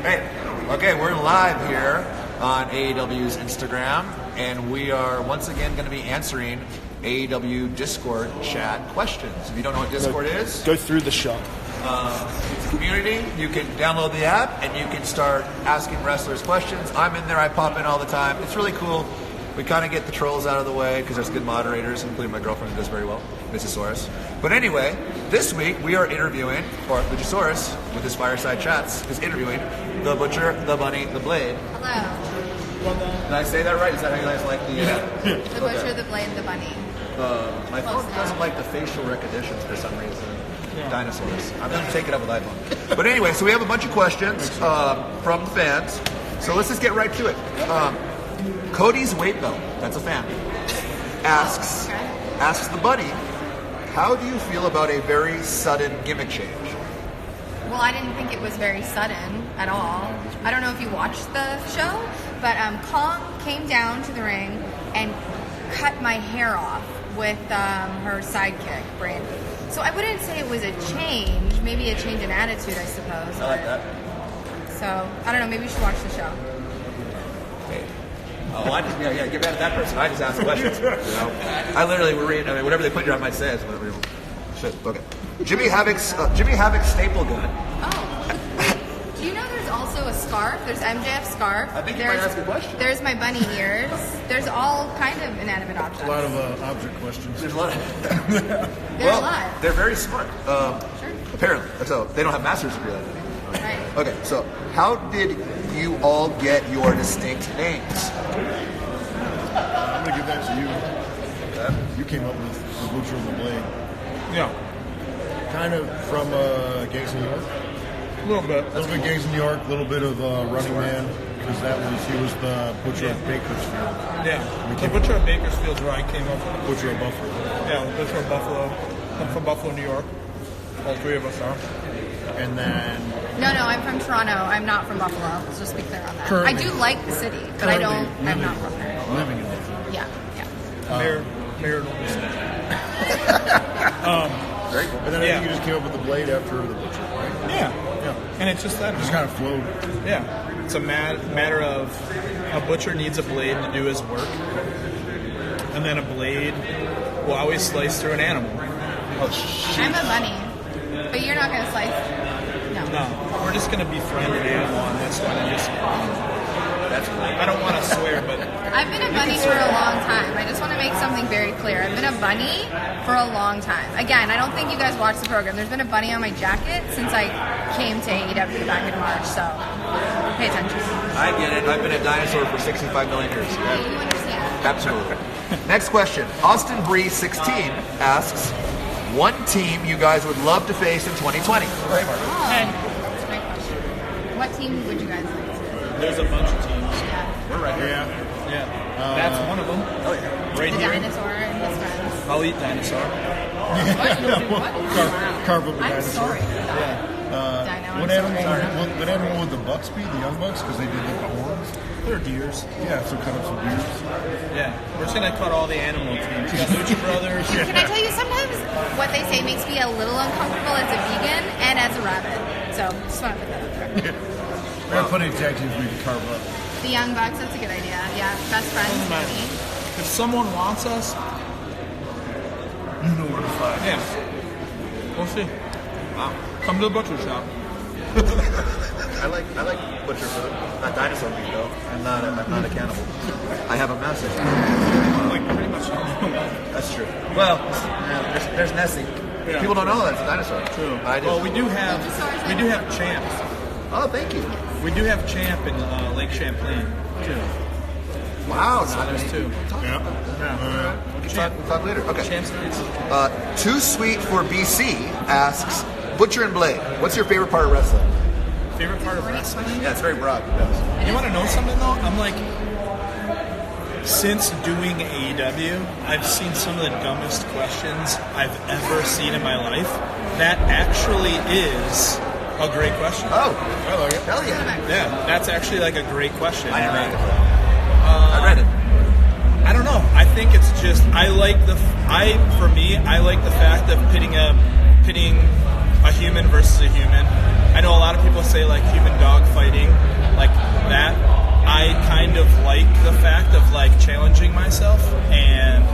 Hey, okay, we're live here on AEW's Instagram, and we are once again going to be answering AEW Discord chat questions. If you don't know what Discord is, Go through the show. it's a community. You can download the app, and you can start asking wrestlers questions. I'm in there. I pop in all the time. It's really cool. We kind of get the trolls out of the way because there's good moderators, including my girlfriend who does very well, Luchasaurus. But anyway, this week we are interviewing, or Luchasaurus, with his Fireside Chats, is interviewing the Butcher, the Bunny, the Blade. Hello. Did I say that right? Is that how you guys like the... The Butcher, the Blade, the Bunny. My phone doesn't like the facial recognitions for some reason. Dinosaurs. I'm going to take it up with iPhone. But anyway, so we have a bunch of questions from the fans. So let's just get right to it. Cody's weight belt, that's a fan, asks the Bunny, how do you feel about a very sudden gimmick change? Well, I didn't think it was very sudden at all. I don't know if you watched the show, but Kong came down to the ring and cut my hair off with her sidekick, Brandy. So I wouldn't say it was a change, maybe a change in attitude, I suppose. I like that. So, I don't know, maybe you should watch the show. Hey. Oh, I just, get mad at that person. I just ask questions. You know? I literally were reading, whatever they put here, I might say it. Shit, okay. Jimmy Havoc's staple gun. Oh. Do you know there's also a scarf? There's MJF scarf. I think you might ask a question. There's my bunny ears. There's all kind of inanimate objects. A lot of object questions. There's a lot. There's a lot. They're very smart. Sure. Apparently. So they don't have master's degree. Right. Okay, so how did you all get your distinct names? I'm going to give that to you. You came up with the Butcher and the Blade. Yeah, Kind of from Gangs of New York. a little bit. A little bit Gangs of New York, a little bit of Running Man, because he was the Butcher of Bakersfield. Yeah, the Butcher of Bakersfield is where I came up with. Butcher of Buffalo. Yeah, the Butcher of Buffalo. I'm from Buffalo, New York. All three of us are. And then... No, I'm from Toronto. I'm not from Buffalo. Let's just be clear on that. Currently- I do like the city, but I'm not from there. Living in Buffalo. Yeah. Marital decision. Very cool. And then I think you just came up with the Blade after the Butcher, right? Yeah. And it's just that. Just kind of flowed. Yeah. It's a matter of a butcher needs a blade to do his work, and then a blade will always slice through an animal. Oh, shit. I'm a bunny, but you're not going to slice. No, we're just gonna befriend an animal on this one. And just, That's cool. I don't want to swear, but I've been a bunny for a long time. I just want to make something very clear. I've been a bunny for a long time. Again, I don't think you guys watch the program. There's been a bunny on my jacket since I came to AEW back in March, so pay attention. I get it. I've been a dinosaur for 65 million years. You understand. Absolutely. Next question. Austin Bree 16 asks, one team you guys would love to face in 2020. Oh, that's a great question. What team would you guys like to? there's a bunch of teams. Yeah. We're right here. Yeah, that's one of them. Oh, yeah. Right The here. dinosaur and his friends. I'll eat dinosaur. Carve up a I'm dinosaur. sorry. Dino, What I'm animal? sorry. What animal would the bucks be? The young bucks, because they did like the horns. They're deers. Yeah, so cut up some deers. Yeah, we're just gonna cut all the animal teams. We got Lucha Brothers. Can I tell you, sometimes what they say makes me a little uncomfortable as a vegan and as a rabbit. So, just want to put that out there. There are plenty of tag teams we can carve up. The Young Bucks, that's a good idea. Yeah, best friends, Doesn't matter. maybe. If someone wants us, You know where to find. yeah, we'll see. Wow. Come to the butcher shop. I like butcher food. Not dinosaur meat though. I'm not a cannibal. I have a massive. Like pretty much. That's true. Well, there's Nessie. Yeah. People don't know that's a dinosaur. True. I do. Well, we do have Champ. Oh, thank you. We do have Champ in Lake Champlain too. Wow. So there's two. Yeah. We'll talk later. Okay. Champ's nice. Too Sweet for BC asks, Butcher and Blade, what's your favorite part of wrestling? Favorite part of wrestling? Yeah, it's very broad. You want to know something though? I'm like, since doing AEW, I've seen some of the dumbest questions I've ever seen in my life. That actually is a great question. Oh, I like it. Hell yeah. Yeah, that's actually like a great question. I didn't read it. I read it. I don't know. I think it's just I like the fact of pitting a human versus a human. I know a lot of people say like human dog fighting. myself, and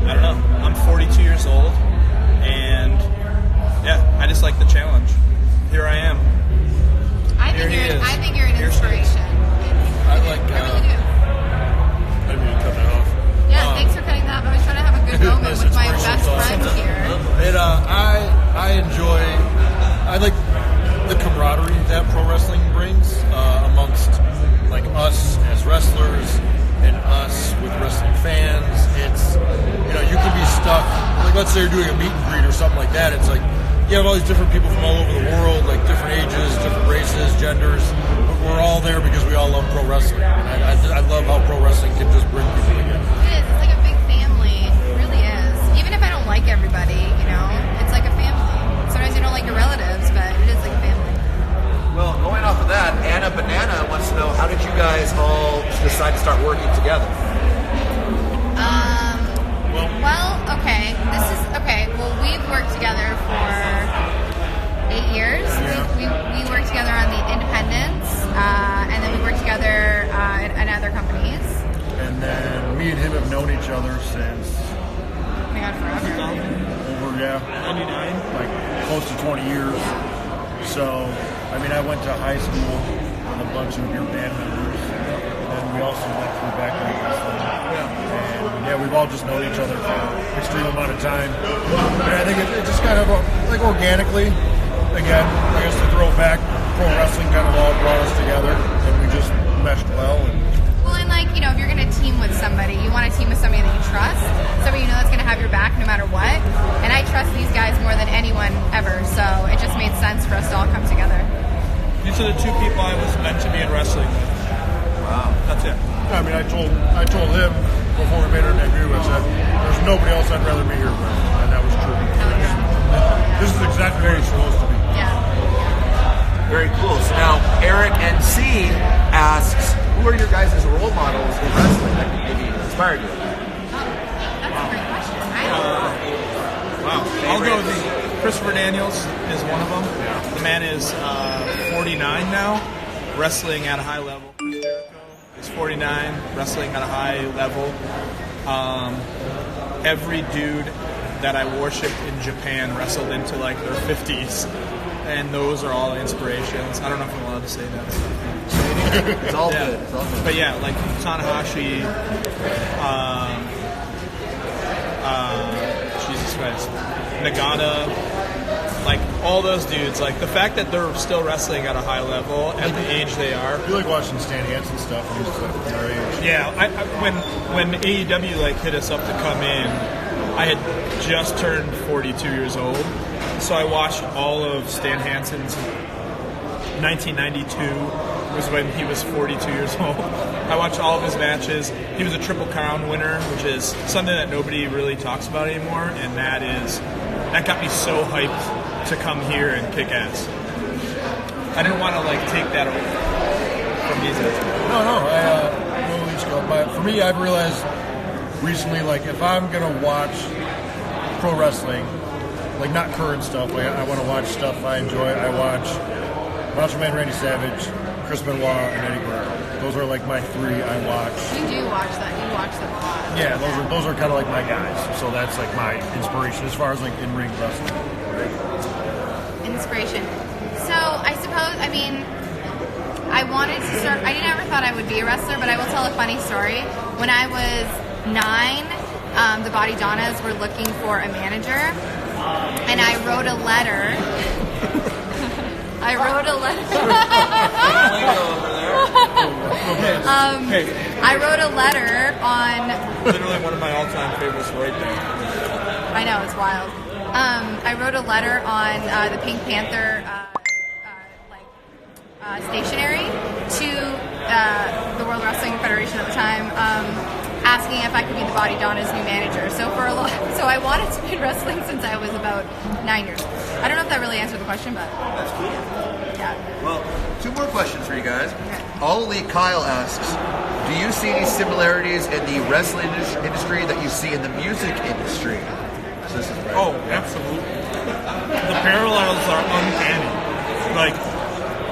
I don't know. I'm 42 years old, and yeah, I just like the challenge. Here I am. I think you're an inspiration. I like. I really do. I didn't mean to cut that off. Yeah, thanks for cutting that. I was trying to have a good moment with my best friend here. I enjoy. I like the camaraderie that pro wrestling brings amongst like us as wrestlers and us with wrestling fans. It's you can be stuck. Like let's say you're doing a meet and greet or something like that. It's like you have all these different people from all over the world, like different ages, different races, genders. But we're all there because we all love pro wrestling. And I love how pro wrestling can just bring people together. It is. It's like a big family. It really is. Even if I don't like everybody, it's like a family. Sometimes you don't like your relatives, but it is like a family. Well, going off of that, Anna Banana wants to know, how did you guys all decide to start working together? Okay. Well, we've worked together for 8 years. Yeah. We worked together on the Independents, and then we worked together in other companies. And then me and him have known each other since Oh my God, forever. over 99. like close to 20 years. So, I mean, I went to high school with a bunch of your band members, and we also went through background wrestling. And we've all just known each other for an extreme amount of time. And I think it just kind of like organically, again, I guess to throw back, pro wrestling kind of all brought us together, and we just meshed well. Well, and if you're going to team with somebody, you want to team with somebody that you trust, somebody that's going to have your back no matter what. And I trust these guys more than anyone ever, so it just made sense for us to all come together. These are the two people I was meant to be in wrestling with. Wow. That's it. I mean, I told him before we made our debut, I said, there's nobody else I'd rather be here with, and that was true. This is exactly what it's supposed to be. Yeah. Very cool. So now, Eric NC asks, who are your guys' role models in wrestling that can maybe inspire you? That's a great question. Wow. I'll go with Christopher Daniels is one of them. Yeah. The man is 49 now, wrestling at a high level. Chris Jericho is 49, wrestling at a high level. Every dude that I worshipped in Japan wrestled into like their 50s, and those are all inspirations. I don't know if I'm allowed to say that. It's all good. It's all good. But yeah, like Tanahashi, Jesus Christ, Nagata, like all those dudes. Like the fact that they're still wrestling at a high level at the age they are. You like watching Stan Hansen stuff when he's like your age. Yeah, when AEW like hit us up to come in, I had just turned 42 years old, so I watched all of Stan Hansen's 1992 was when he was 42 years old. I watched all of his matches. He was a Triple Crown winner, which is something that nobody really talks about anymore, and that got me so hyped to come here and kick ass. I didn't want to like take that away from these guys. No, but for me, I've realized recently, like if I'm gonna watch pro wrestling, like not current stuff, like I want to watch stuff I enjoy. I watch Macho Man Randy Savage, Chris Benoit, and Eddie Guerrero. Those are like my three I watch. You do watch that. You watch them a lot. Yeah, those are kind of like my guys. So that's like my inspiration as far as like in ring wrestling. Inspiration. So I suppose, I wanted to start. I never thought I would be a wrestler, but I will tell a funny story. When I was 9, the Body Donnas were looking for a manager, and I wrote a letter. I wrote a letter on. Literally one of my all-time favorites right there. I know, it's wild. I wrote a letter on the Pink Panther stationery to the World Wrestling Federation at the time, asking if I could be the Body Donna's new manager. So I wanted to be in wrestling since I was about 9 years old. I don't know if that really answered the question, but That's cool. yeah. Well, 2 more questions for you guys. All Elite Kyle asks, do you see any similarities in the wrestling industry that you see in the music industry? So this is right. Oh, absolutely. The parallels are uncanny. Like,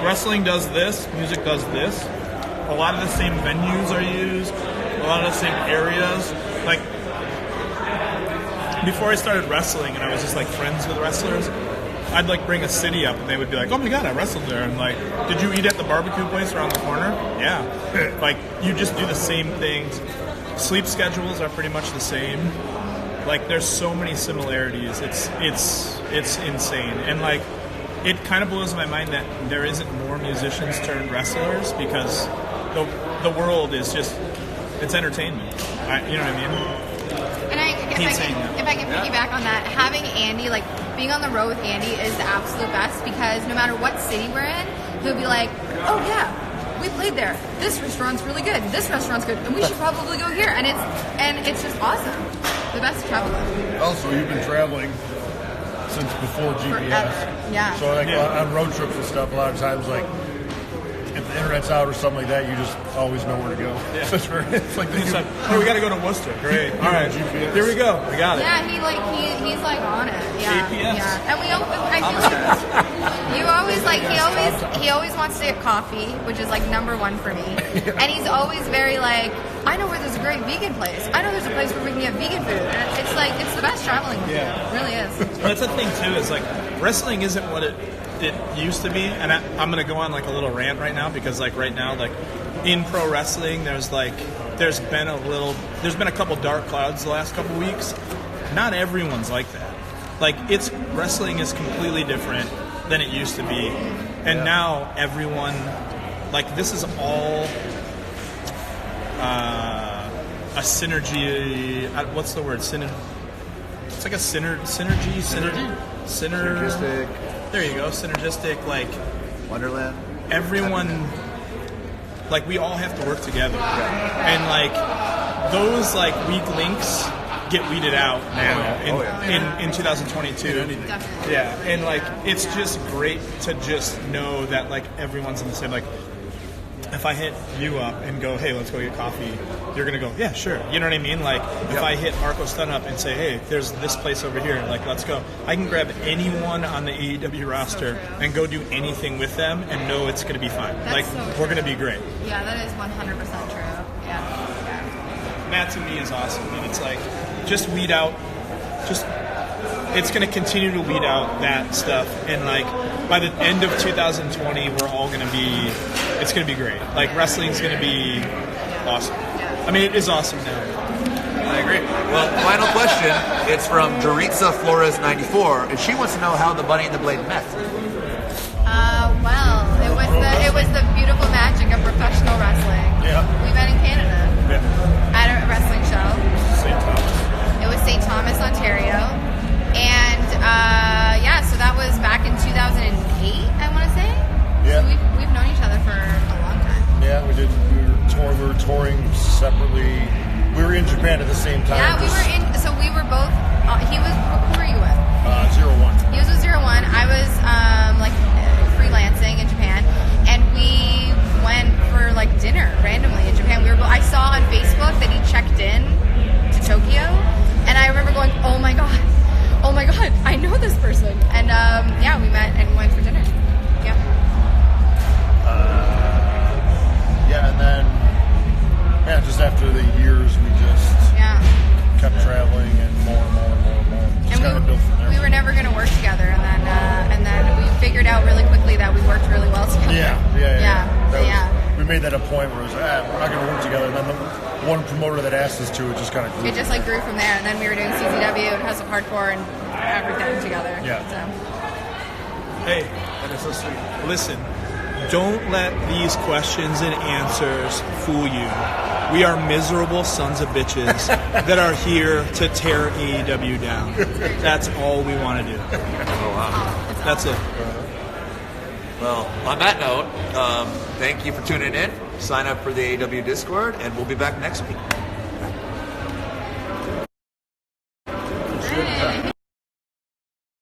wrestling does this, music does this. A lot of the same venues are used. A a lot of the same areas. Like, before I started wrestling and I was just like friends with wrestlers, I'd like bring a city up and they would be like, oh my god, I wrestled there. And like, did you eat at the barbecue place around the corner? Yeah. Like, you just do the same things. Sleep schedules are pretty much the same. Like, there's so many similarities. It's insane. And like, it kind of blows my mind that there isn't more musicians turned wrestlers, because the world is just, it's entertainment. You know what I mean? And if I can piggyback on that, having Andy, like being on the road with Andy is the absolute best, because no matter what city we're in, he'll be like, oh yeah, we played there. This restaurant's really good. This restaurant's good, and we should probably go here. And it's just awesome. The best travel. Also, you've been traveling since before GPS. Forever. Yeah. So like on road trips and stuff, a lot of times like if the internet's out or something like that, you just always know where to go. Yeah. It's like oh, we got to go to Worcester. Great. All right. GPS. Here we go. We got it. Yeah, he's like on it. Yeah. GPS. Yeah. And I feel like he always wants to get coffee, which is like number one for me. Yeah. And he's always very like, I know where there's a great vegan place. I know there's a place where we can get vegan food. And it's like, it's the best traveling with you. It really is. But that's the thing too, is like, wrestling isn't what it used to be. And I'm going to go on like a little rant right now, because like right now, like in pro wrestling, there's been a couple dark clouds the last couple weeks. Not everyone's like that. Like, wrestling is completely different than it used to be. And now everyone, like, this is all a synergy. What's the word? It's like a synergy. Synergistic. There you go. Synergistic. Like, Wonderland. Everyone, like, we all have to work together. And like, those like weak links get weeded out now in 2022. Yeah, and like, it's just great to just know that like everyone's in the same. Like, if I hit you up and go, hey, let's go get coffee, you're gonna go, yeah, sure. You know what I mean? Like, if I hit Marco Stun up and say, hey, there's this place over here, like, let's go. I can grab anyone on the AEW roster and go do anything with them and know it's gonna be fine. We're gonna be great. Yeah, that is 100% true. Yeah. And that to me is awesome. And it's like, just weed out, it's going to continue to weed out that stuff. And like, by the end of 2020, we're all going to be, it's going to be great. Like, wrestling's going to be awesome. I mean, it is awesome now. I agree. Well, final question. It's from Doritza Flores 94, and she wants to know how the Bunny and the Blade met. Well, it was the beautiful magic of professional wrestling. Yeah. We met in Canada at a wrestling show. St. Thomas. It was St. Thomas, Ontario, and so that was back in 2008, I want to say. Yeah. So we've known each other for a long time. Yeah, we did. We were touring separately. We were in Japan at the same time. Yeah, we were in. So we were both. Who were you with? 01. He was with 01. I was freelancing in Japan, and we went for like dinner randomly in Japan. I saw on Facebook that he checked in to Tokyo, and I remember going, oh my god, I know this person. And we met and went for dinner. Yeah. And then just after the years, we just kept traveling and more. Just kind of built from there. We were never going to work together, and then we figured out really quickly that we worked really well together. We made that a point where it was, we're not going to work together. And then the one promoter that asked us to, it just kind of grew. It just like grew from there, and then we were doing CZW and Hustle Hardcore and everything together. Yeah. So. Hey, that is so sweet. Listen, don't let these questions and answers fool you. We are miserable sons of bitches that are here to tear AEW down. That's all we want to do. Oh, wow. That's it. Well, on that note, thank you for tuning in. Sign up for the AEW Discord, and we'll be back next week.